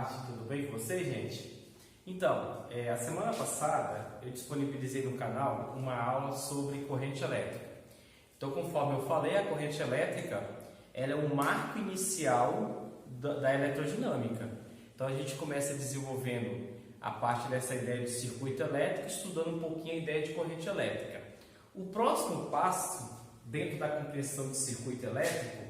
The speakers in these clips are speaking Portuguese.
tarde, tudo bem com vocês, gente? Então, a semana passada eu disponibilizei no canal uma aula sobre corrente elétrica. Então, conforme eu falei, a corrente elétrica ela é um marco inicial da eletrodinâmica. Então, a gente começa desenvolvendo a parte dessa ideia de circuito elétrico, estudando um pouquinho a ideia de corrente elétrica. O próximo passo, dentro da compreensão de circuito elétrico,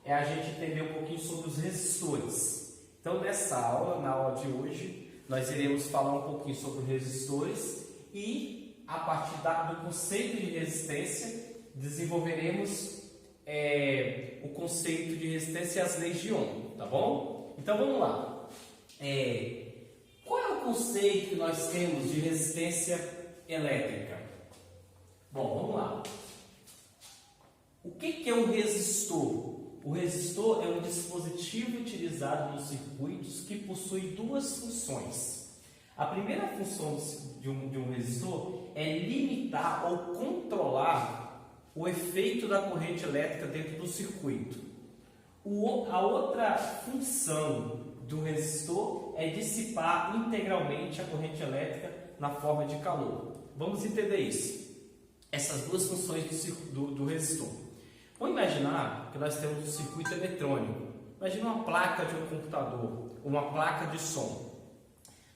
é a gente entender um pouquinho sobre os resistores. Então, nessa aula, na aula de hoje, nós iremos falar um pouquinho sobre os resistores e, a partir do conceito de resistência, desenvolveremos o conceito de resistência e as leis de Ohm, tá bom? Então, vamos lá. Qual é o conceito que nós temos de resistência elétrica? Bom, vamos lá. O que é um resistor? O resistor é um dispositivo utilizado nos circuitos que possui duas funções. A primeira função de um resistor é limitar ou controlar o efeito da corrente elétrica dentro do circuito. A outra função do resistor é dissipar integralmente a corrente elétrica na forma de calor. Vamos entender isso. Essas duas funções do resistor. Vamos imaginar que nós temos um circuito eletrônico. Imagina uma placa de um computador, uma placa de som.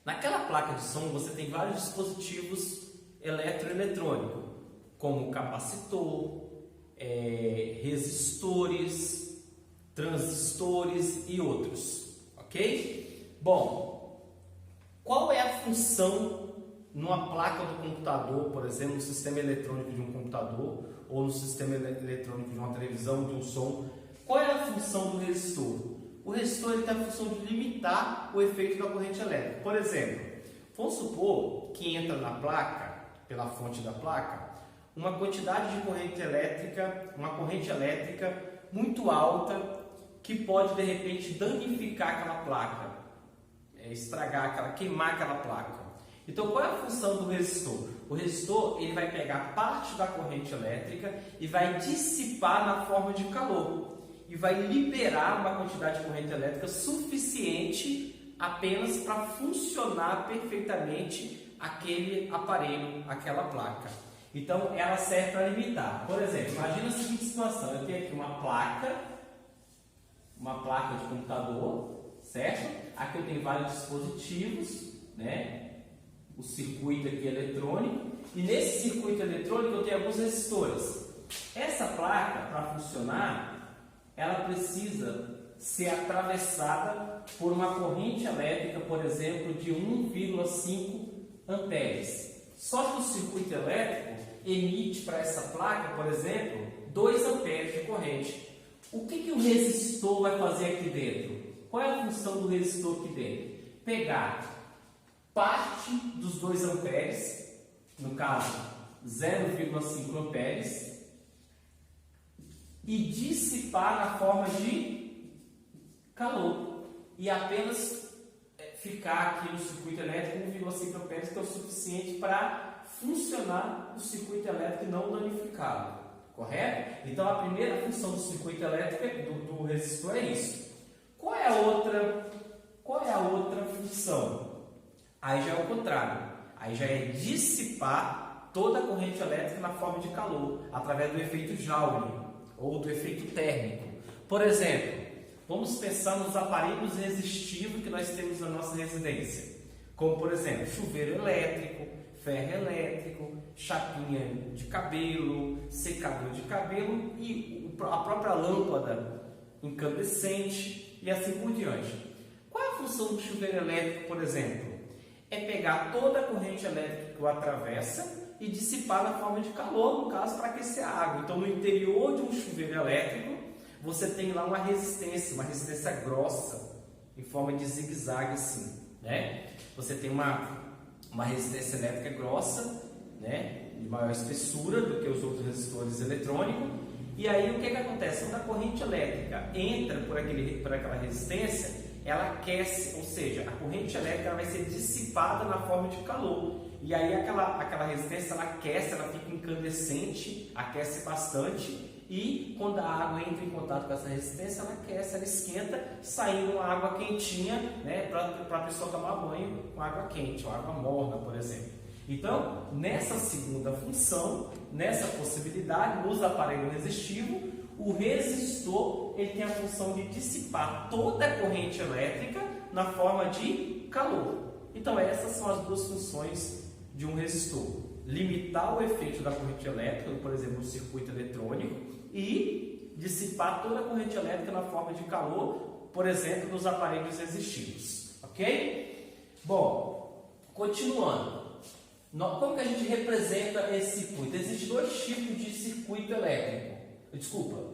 Naquela placa de som você tem vários dispositivos eletroeletrônicos, como capacitor, resistores, transistores e outros. Ok? Bom, qual é a função numa placa do computador, por exemplo, no sistema eletrônico de um computador ou no sistema eletrônico de uma televisão, de um som? Qual é a função do resistor? O resistor ele tem a função de limitar o efeito da corrente elétrica. Por exemplo, vamos supor que entra na placa, pela fonte da placa, uma quantidade de corrente elétrica, uma corrente elétrica muito alta que pode de repente danificar aquela placa, queimar aquela placa. Então, qual é a função do resistor? O resistor ele vai pegar parte da corrente elétrica e vai dissipar na forma de calor e vai liberar uma quantidade de corrente elétrica suficiente apenas para funcionar perfeitamente aquele aparelho, aquela placa. Então, ela serve para limitar. Por exemplo, imagina a seguinte situação: eu tenho aqui uma placa de computador, certo? Aqui eu tenho vários dispositivos, né? O circuito aqui eletrônico, e nesse circuito eletrônico eu tenho alguns resistores. Essa placa, para funcionar, ela precisa ser atravessada por uma corrente elétrica, por exemplo, de 1,5 amperes. Só que o circuito elétrico emite para essa placa, por exemplo, 2 amperes de corrente. O que o resistor vai fazer aqui dentro? Qual é a função do resistor aqui dentro? Pegar parte dos 2 amperes, no caso 0,5 amperes, e dissipar na forma de calor e apenas ficar aqui no circuito elétrico 1,5 amperes, que é o suficiente para funcionar o circuito elétrico não danificado, correto? Então a primeira função do circuito elétrico do resistor é isso. Qual é a outra função? Aí já é o contrário, aí já é dissipar toda a corrente elétrica na forma de calor, através do efeito Joule ou do efeito térmico. Por exemplo, vamos pensar nos aparelhos resistivos que nós temos na nossa residência, como por exemplo, chuveiro elétrico, ferro elétrico, chapinha de cabelo, secador de cabelo e a própria lâmpada incandescente e assim por diante. Qual é a função do chuveiro elétrico, por exemplo? É pegar toda a corrente elétrica que o atravessa e dissipar na forma de calor, no caso, para aquecer a água. Então, no interior de um chuveiro elétrico, você tem lá uma resistência grossa, em forma de zigue-zague assim, né? Você tem uma resistência elétrica grossa, né? De maior espessura do que os outros resistores eletrônicos. E aí, o que acontece? Quando a corrente elétrica entra por aquela resistência, ela aquece, ou seja, a corrente elétrica vai ser dissipada na forma de calor. E aí aquela resistência ela aquece, ela fica incandescente, aquece bastante e quando a água entra em contato com essa resistência, ela aquece, ela esquenta, saindo uma água quentinha, né, para a pessoa tomar banho com água quente, ou água morna, por exemplo. Então, nessa segunda função, nessa possibilidade, nos aparelhos resistivos, o resistor ele tem a função de dissipar toda a corrente elétrica na forma de calor. Então, essas são as duas funções de um resistor: limitar o efeito da corrente elétrica, por exemplo, no circuito eletrônico, e dissipar toda a corrente elétrica na forma de calor, por exemplo, nos aparelhos resistivos. Ok? Bom, continuando. Como que a gente representa esse circuito? Existem dois tipos de circuito elétrico. Desculpa.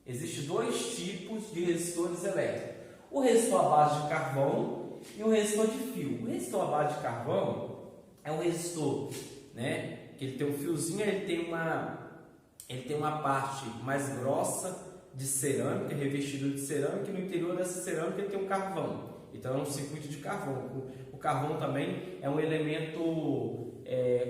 Existem dois tipos de resistores elétricos. O resistor à base de carvão e o resistor de fio. O resistor à base de carvão é um resistor, né, que ele tem um fiozinho, ele tem uma parte mais grossa de cerâmica, revestido de cerâmica, e no interior dessa cerâmica ele tem um carvão. Então é um circuito de carvão. O carvão também é um elemento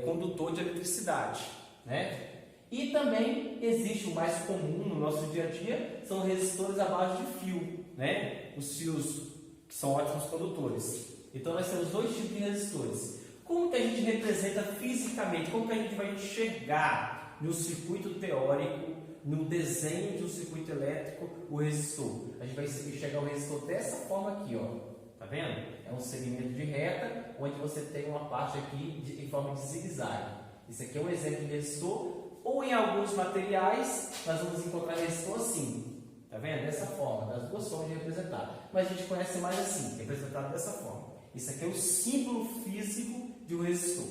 condutor de eletricidade, né? E também existe o mais comum no nosso dia a dia, são resistores à base de fio, né? Os fios que são ótimos condutores. Então nós temos dois tipos de resistores. Como que a gente representa fisicamente? Como que a gente vai enxergar no circuito teórico, no desenho de um circuito elétrico, o resistor? A gente vai enxergar o resistor dessa forma aqui, ó. Tá vendo? É um segmento de reta, onde você tem uma parte aqui em forma de zigue-zague. Isso aqui é um exemplo de resistor, ou em alguns materiais nós vamos encontrar resistor assim. Tá vendo? Dessa forma, das duas formas de representar. Mas a gente conhece mais assim, representado dessa forma. Isso aqui é o símbolo físico de um resistor,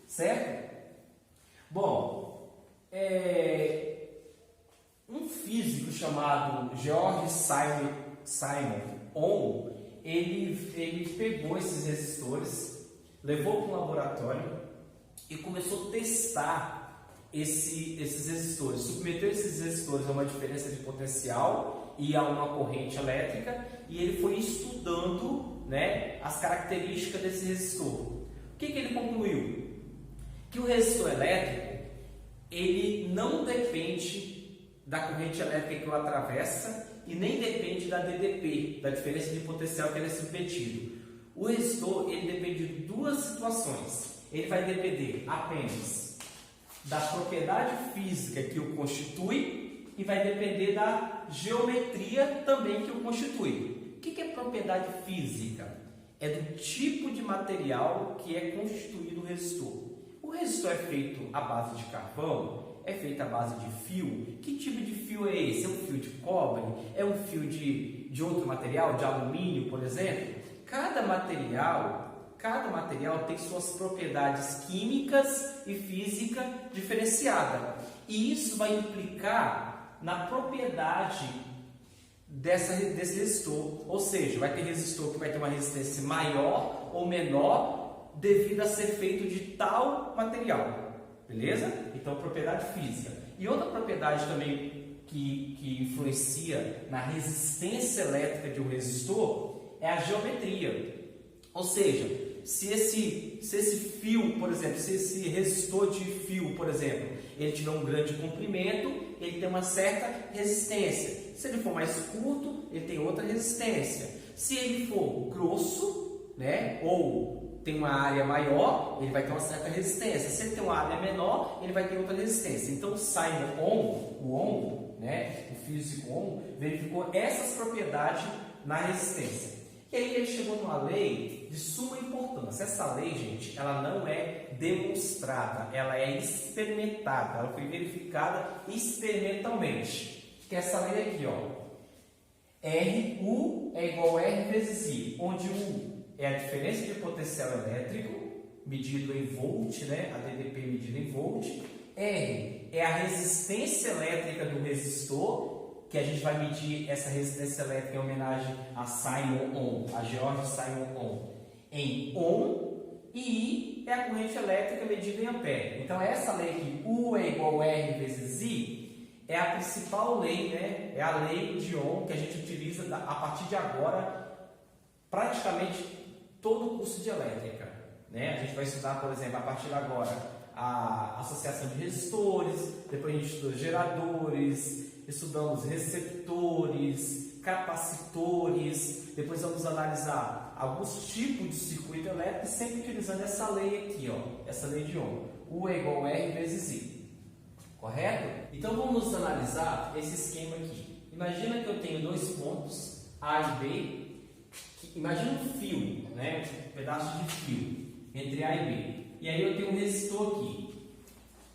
certo? Bom, um físico chamado George Simon Ohm, ele pegou esses resistores, levou para um laboratório e começou a testar esses resistores, submeteu esses resistores a uma diferença de potencial e a uma corrente elétrica, e ele foi estudando, né, as características desse resistor. O que ele concluiu? Que o resistor elétrico ele não depende da corrente elétrica que o atravessa e nem depende da DDP, da diferença de potencial que ele é submetido. O resistor ele depende de duas situações. Ele vai depender apenas da propriedade física que o constitui e vai depender da geometria também que o constitui. O que é propriedade física? É do tipo de material que é constituído o resistor. O resistor é feito à base de carvão, é feito à base de fio. Que tipo de fio é esse? É um fio de cobre? É um fio de outro material, de alumínio, por exemplo? Cada material tem suas propriedades químicas e física diferenciadas. E isso vai implicar na propriedade desse resistor. Ou seja, vai ter resistor que vai ter uma resistência maior ou menor devido a ser feito de tal material. Beleza? Então, propriedade física. E outra propriedade também que influencia na resistência elétrica de um resistor é a geometria. Ou seja, se esse fio, por exemplo, se esse resistor de fio, por exemplo, ele tiver um grande comprimento, ele tem uma certa resistência. Se ele for mais curto, ele tem outra resistência. Se ele for grosso, né, ou tem uma área maior, ele vai ter uma certa resistência. Se ele tem uma área menor, ele vai ter outra resistência. Então, o Ohm, né, o físico Ohm, verificou essas propriedades na resistência. E aí ele chegou numa lei de suma importância. Essa lei, gente, ela não é demonstrada, ela é experimentada, ela foi verificada experimentalmente. Que é essa lei aqui, ó. U é igual a R vezes I, onde U é a diferença de potencial elétrico, medido em volt, né? A DDP medida em volt. R é a resistência elétrica do resistor, que a gente vai medir essa resistência elétrica em homenagem a Simon Ohm, a George Simon Ohm, em Ohm, e I é a corrente elétrica medida em ampere. Então, essa lei aqui, U é igual a R vezes I, é a principal lei, né? É a lei de Ohm que a gente utiliza a partir de agora, praticamente todo o curso de elétrica, né? A gente vai estudar, por exemplo, a partir de agora, a associação de resistores, depois a gente estudou geradores, estudamos receptores, capacitores, depois vamos analisar alguns tipos de circuito elétrico, sempre utilizando essa lei aqui, ó, essa lei de Ohm. U é igual a R vezes I. Correto? Então vamos analisar esse esquema aqui. Imagina que eu tenho dois pontos, A e B. Imagina um fio, né? Um pedaço de fio entre A e B. E aí eu tenho um resistor aqui.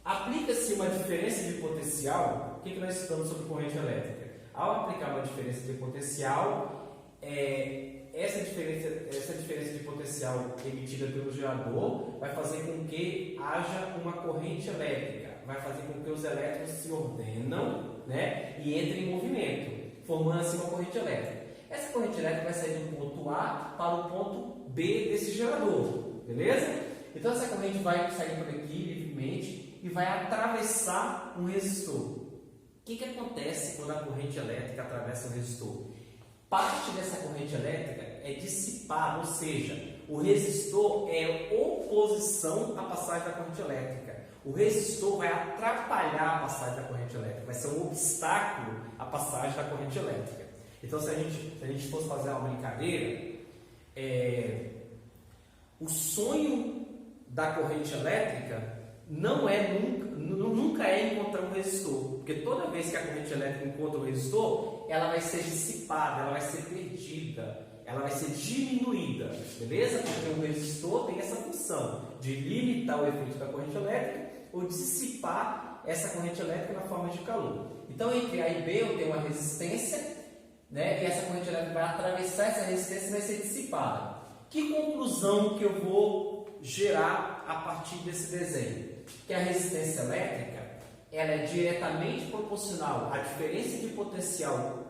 Aplica-se uma diferença de potencial. O que nós estudamos sobre corrente elétrica? Ao aplicar uma diferença de potencial, essa diferença de potencial emitida pelo gerador vai fazer com que haja uma corrente elétrica. Vai fazer com que os elétrons se ordenam, né, e entrem em movimento, formando assim uma corrente elétrica. Essa corrente elétrica vai sair do ponto A para o ponto B desse gerador, beleza? Então essa corrente vai sair por aqui livremente e vai atravessar um resistor. O que acontece quando a corrente elétrica atravessa um resistor? Parte dessa corrente elétrica é dissipada, ou seja, o resistor é oposição à passagem da corrente elétrica. O resistor vai atrapalhar a passagem da corrente elétrica, vai ser um obstáculo à passagem da corrente elétrica. Então, se a gente fosse fazer uma brincadeira, o sonho da corrente elétrica nunca é encontrar um resistor, porque toda vez que a corrente elétrica encontra um resistor, ela vai ser dissipada, ela vai ser perdida, ela vai ser diminuída, beleza? Porque o resistor tem essa função de limitar o efeito da corrente elétrica ou dissipar essa corrente elétrica na forma de calor. Então, entre A e B eu tenho uma resistência, né? E essa corrente elétrica vai atravessar essa resistência e vai ser dissipada. Que conclusão que eu vou gerar a partir desse desenho? Que a resistência elétrica ela é diretamente proporcional à diferença de potencial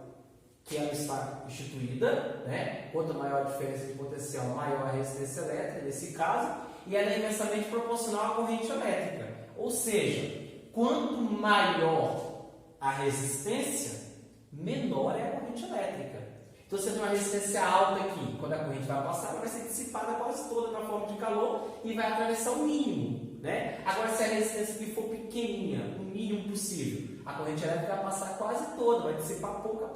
que ela está instituída, né? Quanto maior a diferença de potencial, maior a resistência elétrica, nesse caso, e ela é inversamente proporcional à corrente elétrica. Ou seja, quanto maior a resistência, menor é a corrente elétrica. Então você tem uma resistência alta aqui, quando a corrente vai passar, ela vai ser dissipada quase toda na forma de calor e vai atravessar o mínimo, né? Agora, se a resistência aqui for pequenininha, o mínimo possível, a corrente elétrica vai passar quase toda, vai dissipar pouca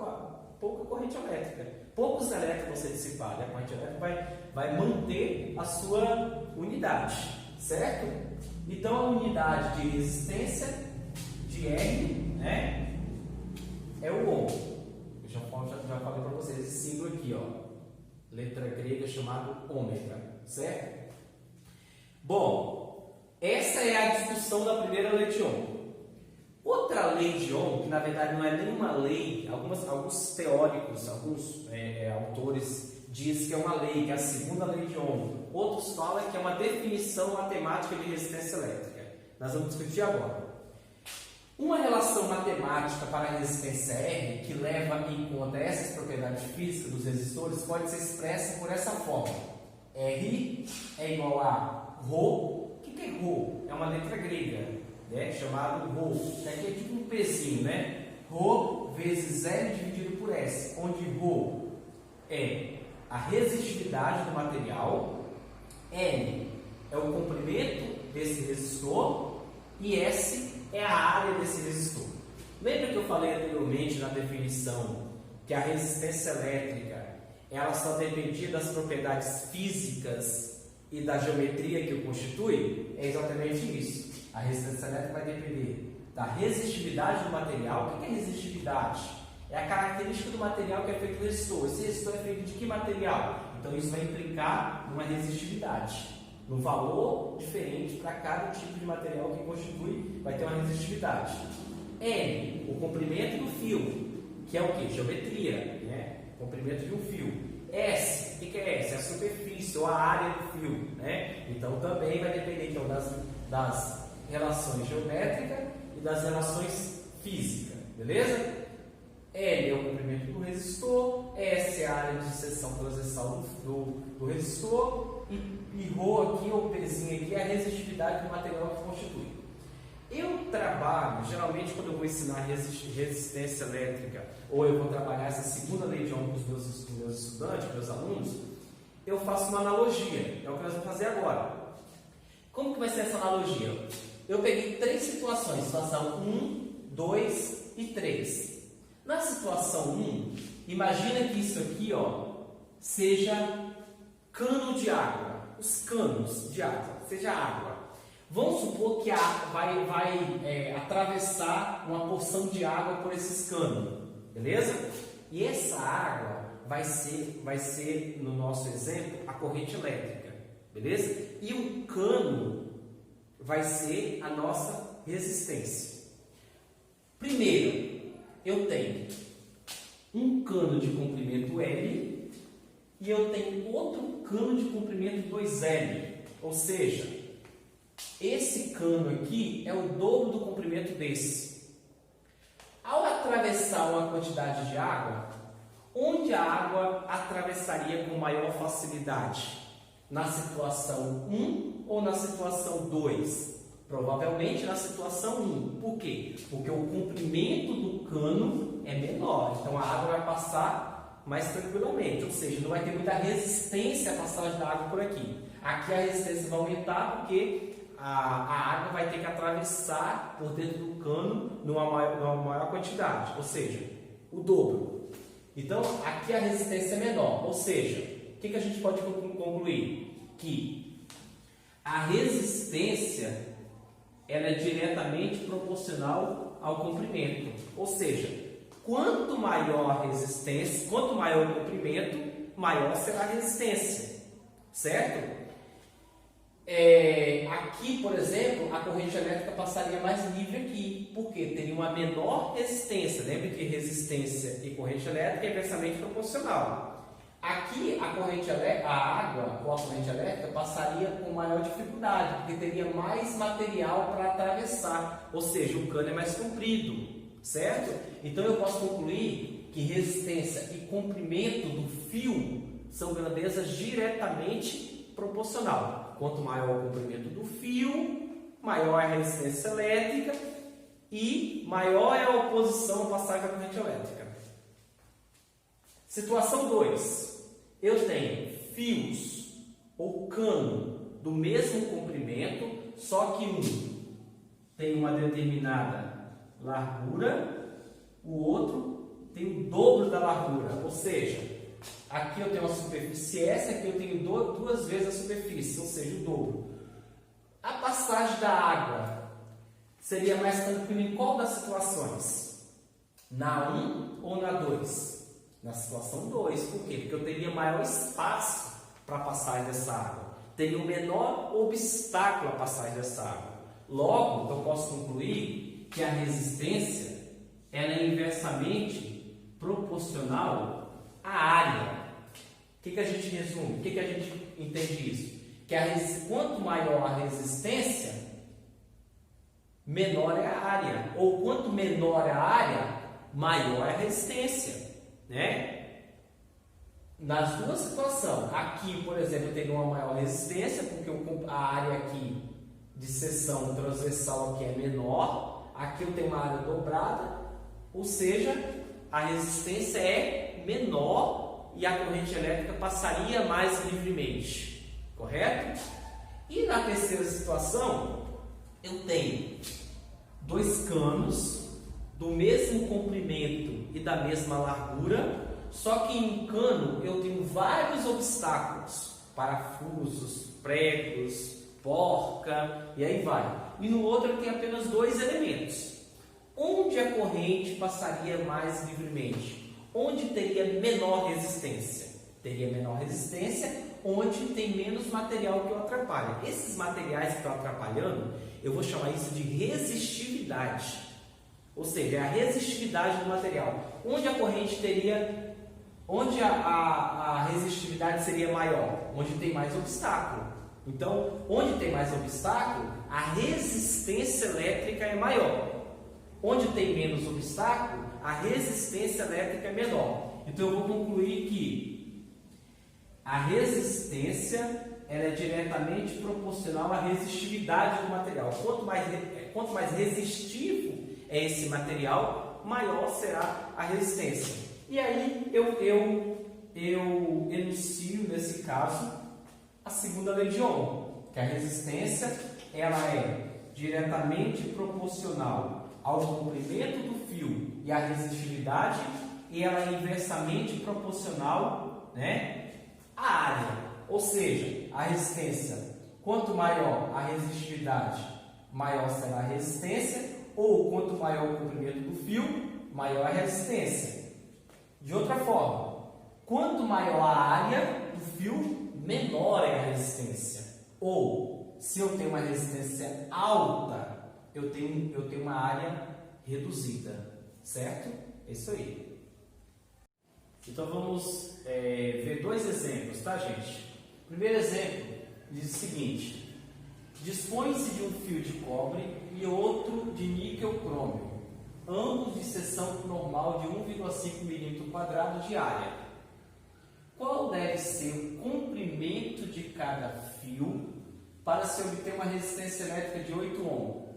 corrente elétrica. Poucos elétrons vão ser dissipados, a corrente elétrica vai manter a sua unidade, certo? Então, a unidade de resistência de R, né, é o Ohm. Eu já falei para vocês esse símbolo aqui, ó, letra grega chamado ômega, certo? Bom, essa é a discussão da primeira lei de Ohm. Outra lei de Ohm, que na verdade não é nenhuma lei, alguns teóricos, alguns autores dizem que é uma lei, que é a segunda lei de Ohm. Outros falam que é uma definição matemática de resistência elétrica. Nós vamos discutir agora. Uma relação matemática para a resistência R que leva em conta essas propriedades físicas dos resistores pode ser expressa por essa forma. R é igual a ρ. O que é ρ? É uma letra grega, né, chamado ρ. Isso aqui é tipo um pezinho, né? ρ vezes L dividido por S, onde ρ é a resistividade do material, L é o comprimento desse resistor e S é a área desse resistor. Lembra que eu falei anteriormente na definição que a resistência elétrica ela só dependia das propriedades físicas e da geometria que o constitui? É exatamente isso. A resistência elétrica vai depender da resistividade do material. O que é resistividade? É a característica do material que é feito o resistor. Esse resistor é feito de que material? Então isso vai implicar numa resistividade. Um valor diferente para cada tipo de material que constitui, vai ter uma resistividade. N, o comprimento do fio, que é o que? Geometria, né? Comprimento de um fio. S, o que é S? É a superfície ou a área do fio, né? Então também vai depender então, das relações geométricas e das relações físicas, beleza? L é o comprimento do resistor, S é a área de seção transversal do resistor e ρ aqui, ou Pzinho aqui, é a resistividade do material que constitui. Eu trabalho, geralmente quando eu vou ensinar resistência elétrica, ou eu vou trabalhar essa segunda lei de Ohm com os meus estudantes, meus alunos, eu faço uma analogia, é o que nós vamos fazer agora. Como que vai ser essa analogia? Eu peguei três situações, situação 1, 2 e 3. Na situação 1, imagina que isso aqui, seja cano de água, os canos de água, seja água. Vamos supor que a água vai atravessar uma porção de água por esses canos, beleza? E essa água vai ser, no nosso exemplo, a corrente elétrica, beleza? E o cano vai ser a nossa resistência. Primeiro, eu tenho um cano de comprimento L e eu tenho outro cano de comprimento 2L, ou seja, esse cano aqui é o dobro do comprimento desse. Ao atravessar uma quantidade de água, onde a água atravessaria com maior facilidade? Na situação 1 ou na situação 2? Provavelmente na situação 1. Por quê? Porque o comprimento do cano é menor, então a água vai passar mais tranquilamente, ou seja, não vai ter muita resistência à passagem da água por aqui. Aqui a resistência vai aumentar porque a água vai ter que atravessar por dentro do cano numa maior quantidade, ou seja, o dobro. Então, aqui a resistência é menor, ou seja, o que a gente pode concluir? Que a resistência ela é diretamente proporcional ao comprimento, ou seja, quanto maior a resistência, quanto maior o comprimento, maior será a resistência, certo? Aqui, por exemplo, a corrente elétrica passaria mais livre aqui, porque teria uma menor resistência. Lembre que resistência e corrente elétrica é inversamente proporcional. Aqui, a água ou a corrente elétrica passaria com maior dificuldade, porque teria mais material para atravessar, ou seja, o cano é mais comprido, certo? Então, eu posso concluir que resistência e comprimento do fio são grandezas diretamente proporcional. Quanto maior o comprimento do fio, maior é a resistência elétrica e maior é a oposição à passagem da corrente elétrica. Situação 2. Eu tenho fios ou cano do mesmo comprimento, só que um tem uma determinada largura, o outro tem o dobro da largura, ou seja, aqui eu tenho uma superfície S, aqui eu tenho duas vezes a superfície, ou seja, o dobro. A passagem da água seria mais tranquila em qual das situações? Na 1 ou na 2? Na situação 2. Por quê? Porque eu teria maior espaço para a passagem dessa água. Teria um menor obstáculo à passagem dessa água. Logo, eu posso concluir que a resistência ela é inversamente proporcional à área. O que a gente resume? O que a gente entende isso? Que quanto maior a resistência, menor é a área. Ou quanto menor é a área, maior é a resistência, né? Nas duas situações, aqui, por exemplo, eu tenho uma maior resistência, porque a área aqui de seção transversal aqui é menor, aqui eu tenho uma área dobrada, ou seja, a resistência é menor e a corrente elétrica passaria mais livremente, correto? E na terceira situação, eu tenho dois canos do mesmo comprimento e da mesma largura, só que em um cano eu tenho vários obstáculos, parafusos, pregos, porca e aí vai. E no outro eu tenho apenas dois elementos. Onde a corrente passaria mais livremente? Onde teria menor resistência? Teria menor resistência onde tem menos material que o atrapalha. Esses materiais que estão atrapalhando, eu vou chamar isso de resistividade. Ou seja, é a resistividade do material. Onde a corrente teria... Onde a resistividade seria maior? Onde tem mais obstáculo. Então, onde tem mais obstáculo, a resistência elétrica é maior. Onde tem menos obstáculo, a resistência elétrica é menor. Então, eu vou concluir que a resistência ela é diretamente proporcional à resistividade do material. Quanto mais resistivo é esse material, maior será a resistência. E aí eu enuncio, nesse caso, a segunda lei de Ohm. que a resistência ela é diretamente proporcional ao comprimento do fio e à resistividade, e ela é inversamente proporcional, né, à área. Ou seja, a resistência, quanto maior a resistividade, maior será a resistência, ou quanto maior o comprimento do fio, maior a resistência. De outra forma, quanto maior a área do fio, menor é a resistência. Ou, se eu tenho uma resistência alta, eu tenho uma área reduzida, certo? É isso aí. Então vamos ver dois exemplos, tá, gente? O primeiro exemplo diz o seguinte: dispõe-se de um fio de cobre e outro de níquel crômio, ambos de seção normal de 1,5 mm² de área. Qual deve ser o comprimento de cada fio para se obter uma resistência elétrica de 8 ohm?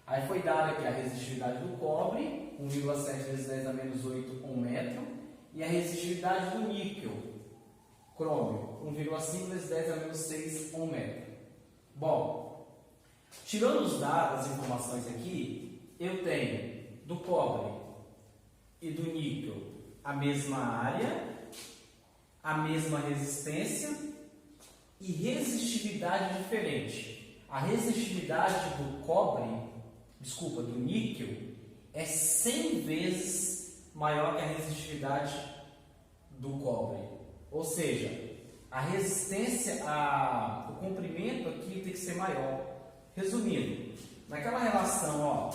Aí foi dada aqui a resistividade do cobre, 1,7 vezes 10 a menos 8 ohm metro, e a resistividade do níquel, crômio, 1,5 vezes 10 a menos 6 ohm metro. Bom, tirando os dados, as informações aqui, eu tenho do cobre e do níquel a mesma área, a mesma resistência e resistividade diferente. A resistividade do níquel é 100 vezes maior que a resistividade do cobre. Ou seja, a resistência, o comprimento aqui tem que ser maior. Resumindo, naquela relação, ó,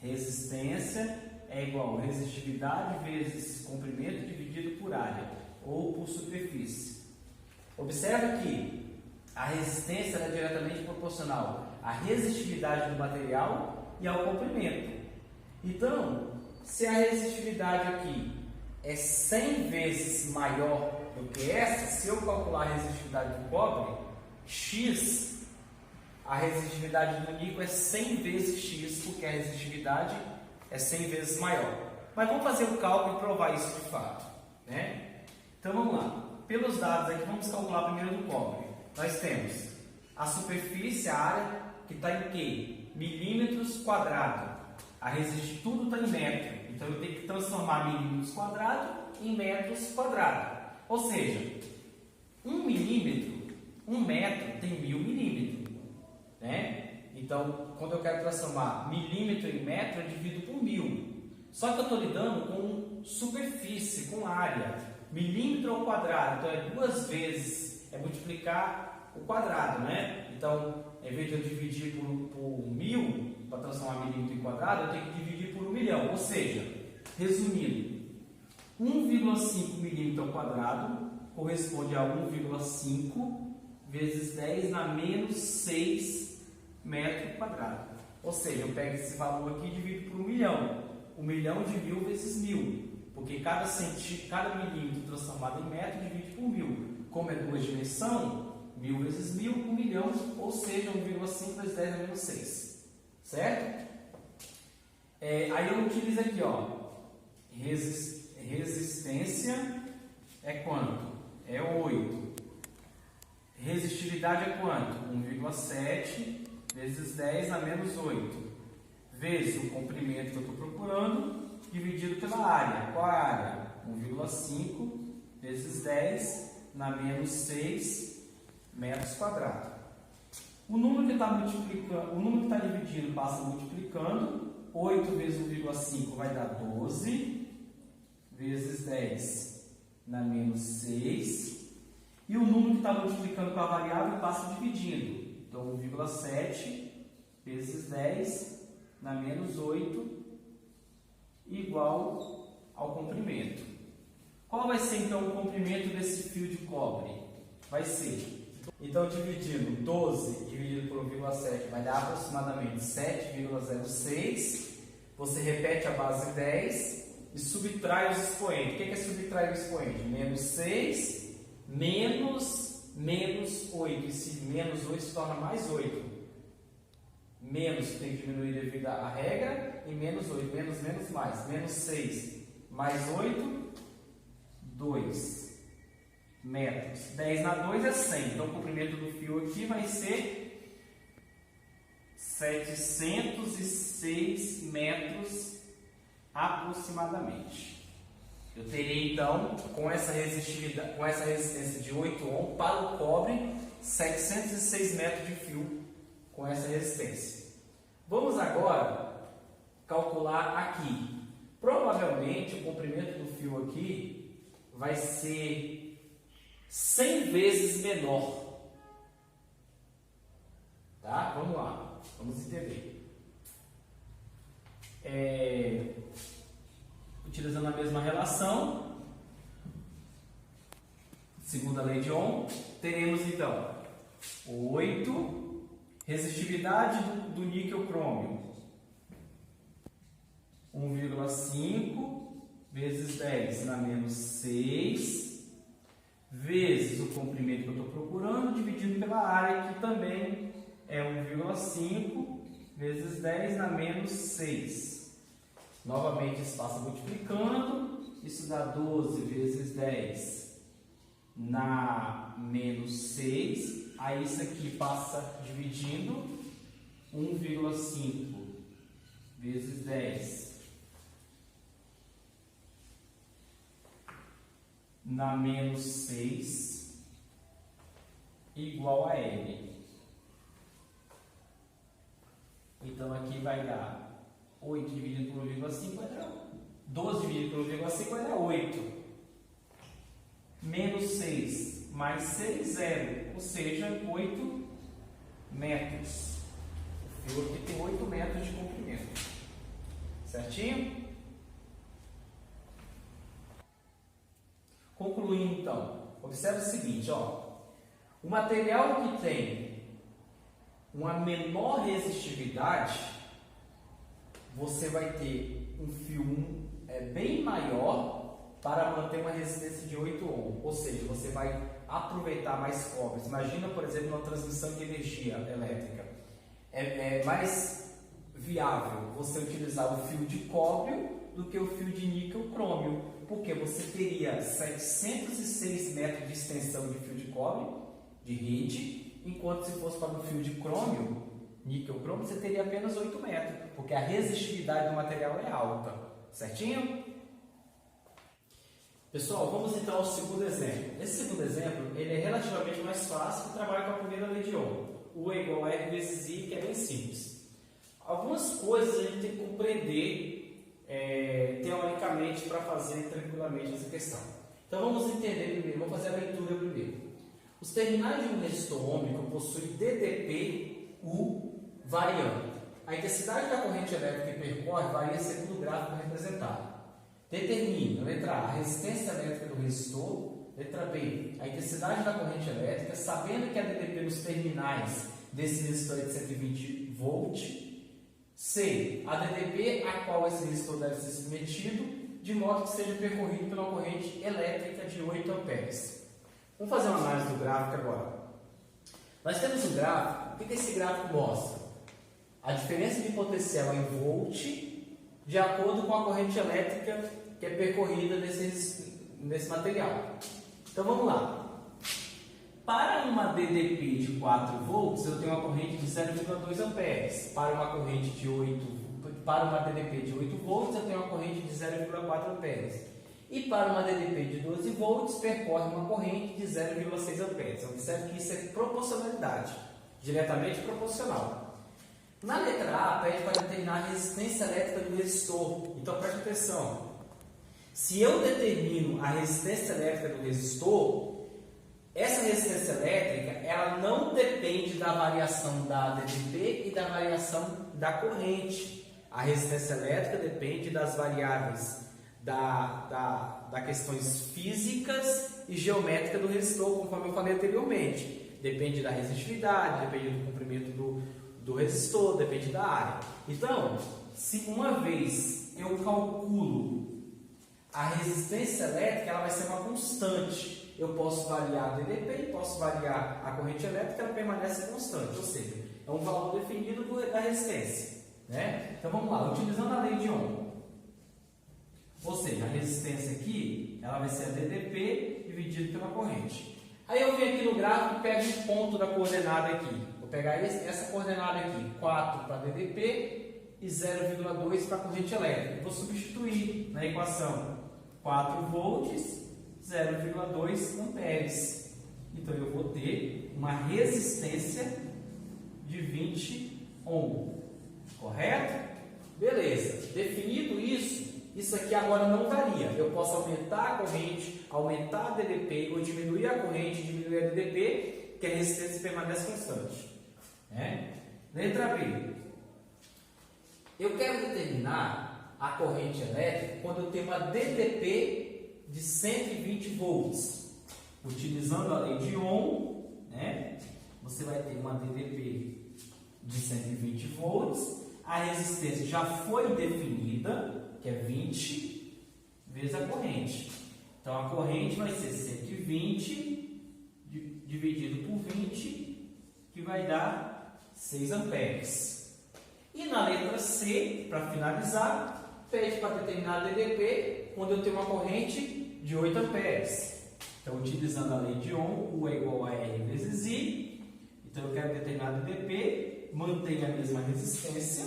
resistência é igual a resistividade vezes comprimento dividido por área ou por superfície. Observe que a resistência é diretamente proporcional à resistividade do material e ao comprimento. Então, se a resistividade aqui é 100 vezes maior do que essa, se eu calcular a resistividade do cobre, X, a resistividade do níquel é 100 vezes X, porque a resistividade é 100 vezes maior. Mas vamos fazer o cálculo e provar isso de fato, né? Então vamos lá. Pelos dados aqui, vamos calcular primeiro do cobre. Nós temos a superfície, a área, que está em quê? Milímetros quadrados. Tudo está em metro. Então eu tenho que transformar milímetros quadrados em metros quadrados. Ou seja, 1 milímetro, 1 metro tem 1000 milímetros, né? Então, quando eu quero transformar milímetro em metro, eu divido por 1000. Só que eu estou lidando com superfície, com área. Milímetro ao quadrado, então é 2 vezes, é multiplicar o quadrado, né? Então, em vez de eu dividir por 1000, para transformar milímetro em quadrado, eu tenho que dividir por 1.000.000. Ou seja, resumindo, 1,5 milímetro ao quadrado corresponde a 1,5 vezes 10 na menos 6 metro quadrado. Ou seja, eu pego esse valor aqui e divido por 1.000.000. 1.000.000 de 1000 vezes 1000. Porque cada milímetro transformado em metro divide por 1000. Como é duas dimensões, 1000 vezes 1000, 1.000.000, ou seja, 1,5 vezes 10 a menos 6. Certo? Aí eu utilizo aqui, ó, resistência é quanto? É 8. Resistividade é quanto? 1,7 vezes 10 a menos 8. Vezes o comprimento que eu estou procurando, dividido pela área. Qual é a área? 1,5 vezes 10 na menos 6 metros quadrados. O número que está multiplicando, o número que está dividindo passa multiplicando. 8 vezes 1,5 vai dar 12 vezes 10 na menos 6. E o número que está multiplicando com a variável passa dividindo. Então, 1,7 vezes 10 na menos 8 igual ao comprimento. Qual vai ser então o comprimento desse fio de cobre? Vai ser, então dividindo 12 dividido por 1,7 vai dar aproximadamente 7,06. Você repete a base 10 e subtrai os expoentes. O que é subtrair o expoente? Menos 6 menos 8. Esse menos 8 se torna mais 8. Menos tem que diminuir devido à regra, e menos 8, menos mais. Menos 6 mais 8, 2. metros. 10 na 2 é 100. Então, o comprimento do fio aqui vai ser 706 metros aproximadamente. Eu teria, então, com essa resistência de 8 ohms para o cobre, 706 metros de fio com essa resistência. Vamos agora calcular aqui. Provavelmente o comprimento do fio aqui vai ser 100 vezes menor. Tá? Vamos lá, vamos entender. Utilizando a mesma relação, segundo a lei de Ohm, teremos então 8, resistividade do níquel crômio, 1,5 vezes 10 na menos 6, vezes o comprimento que eu estou procurando, dividido pela área, que também é 1,5 vezes 10 na menos 6. Novamente, isso passa multiplicando, isso dá 12 vezes 10 na menos 6. Aí isso aqui passa dividindo, 1,5 vezes 10 na menos 6 igual a L. Então aqui vai dar 8 dividido por 1,5 vai dar 12 dividido por 1,5 vai dar 8. Menos 6 mais 6, 0. Ou seja, 8 metros. O fio aqui tem 8 metros de comprimento. Certinho? Concluindo então, observe o seguinte, ó. O material que tem uma menor resistividade, você vai ter um fio bem maior para manter uma resistência de 8 ohms. Ou seja, você vai aproveitar mais cobre. Imagina, por exemplo, uma transmissão de energia elétrica. É mais viável você utilizar o fio de cobre do que o fio de níquel crômio, porque você teria 706 metros de extensão de fio de cobre, de rede, enquanto se fosse para um fio de crômio, níquel crômio, você teria apenas 8 metros, porque a resistividade do material é alta. Certinho? Pessoal, vamos então ao segundo exemplo. Esse segundo exemplo ele é relativamente mais fácil que trabalha com a primeira lei de Ohm. U é igual a R vezes I, que é bem simples. Algumas coisas a gente tem que compreender teoricamente para fazer tranquilamente essa questão. Então vamos entender primeiro, vamos fazer a leitura primeiro. Os terminais de um resistor ôhmico possuem DDP, U variando. A intensidade da corrente elétrica que percorre varia segundo o gráfico representado. Determine, letra A, a resistência elétrica do resistor. Letra B, a intensidade da corrente elétrica, sabendo que a DDP nos terminais desse resistor é de 120 volt. C, a DDP a qual esse resistor deve ser submetido, de modo que seja percorrido pela corrente elétrica de 8 amperes. Vamos fazer uma análise do gráfico agora. Nós temos um gráfico, o que esse gráfico mostra? A diferença de potencial em volt de acordo com a corrente elétrica que é percorrida nesse material. Então vamos lá. Para uma DDP de 4 volts, eu tenho uma corrente de 0,2 amperes. Para uma DDP de 8 volts, eu tenho uma corrente de 0,4 amperes. E para uma DDP de 12 volts, percorre uma corrente de 0,6 amperes. Observe que isso é proporcionalidade, diretamente proporcional. Na letra A, pede para determinar a resistência elétrica do resistor. Então preste atenção. Se eu determino a resistência elétrica do resistor, essa resistência elétrica ela não depende da variação da DDP e da variação da corrente. A resistência elétrica depende das variáveis da questões físicas e geométricas do resistor, conforme eu falei anteriormente. Depende da resistividade, depende do comprimento do resistor, depende da área. Então, se uma vez eu calculo a resistência elétrica, ela vai ser uma constante. Eu posso variar a DDP e posso variar a corrente elétrica, ela permanece constante, ou seja, é um valor definido da resistência. Né? Então vamos lá, utilizando a lei de Ohm. Ou seja, a resistência aqui ela vai ser a DDP dividido pela corrente. Aí eu venho aqui no gráfico e pego um ponto da coordenada aqui. Vou pegar essa coordenada aqui, 4 para DDP e 0,2 para a corrente elétrica. Vou substituir na equação 4 volts, 0,2 amperes. Então eu vou ter uma resistência de 20 ohm. Correto? Beleza. Definido isso aqui agora não varia. Eu posso aumentar a corrente, aumentar a DDP ou diminuir a corrente, diminuir a DDP, que a resistência permanece constante. Letra B. Eu quero determinar a corrente elétrica quando eu tenho uma DDP de 120 volts. Utilizando a lei de Ohm, você vai ter uma DDP de 120 volts. A resistência já foi definida, que é 20 vezes a corrente. Então, a corrente vai ser 120 dividido por 20, que vai dar 6 amperes. E na letra C, para finalizar, pede para determinar a DDP quando eu tenho uma corrente de 8 amperes. Então, utilizando a lei de Ohm, U é igual a R vezes I. Então, eu quero determinar a DDP, mantém a mesma resistência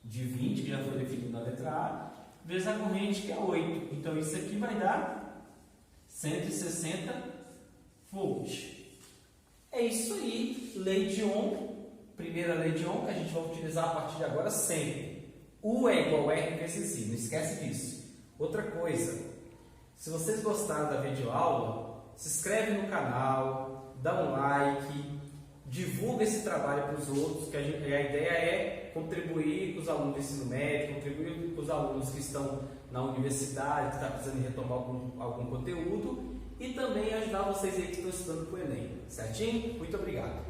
de 20, que já foi definido na letra A, vezes a corrente, que é 8. Então, isso aqui vai dar 160 volts. É isso aí, lei de Ohm, primeira lei de Ohm, que a gente vai utilizar a partir de agora sempre. U é igual a R vezes I, não esquece disso. Outra coisa, se vocês gostaram da videoaula, se inscreve no canal, dá um like, divulga esse trabalho para os outros, que a ideia é contribuir com os alunos do ensino médio, contribuir com os alunos que estão na universidade, que estão precisando retomar algum conteúdo, e também ajudar vocês aí que estão estudando para o Enem. Certinho? Muito obrigado!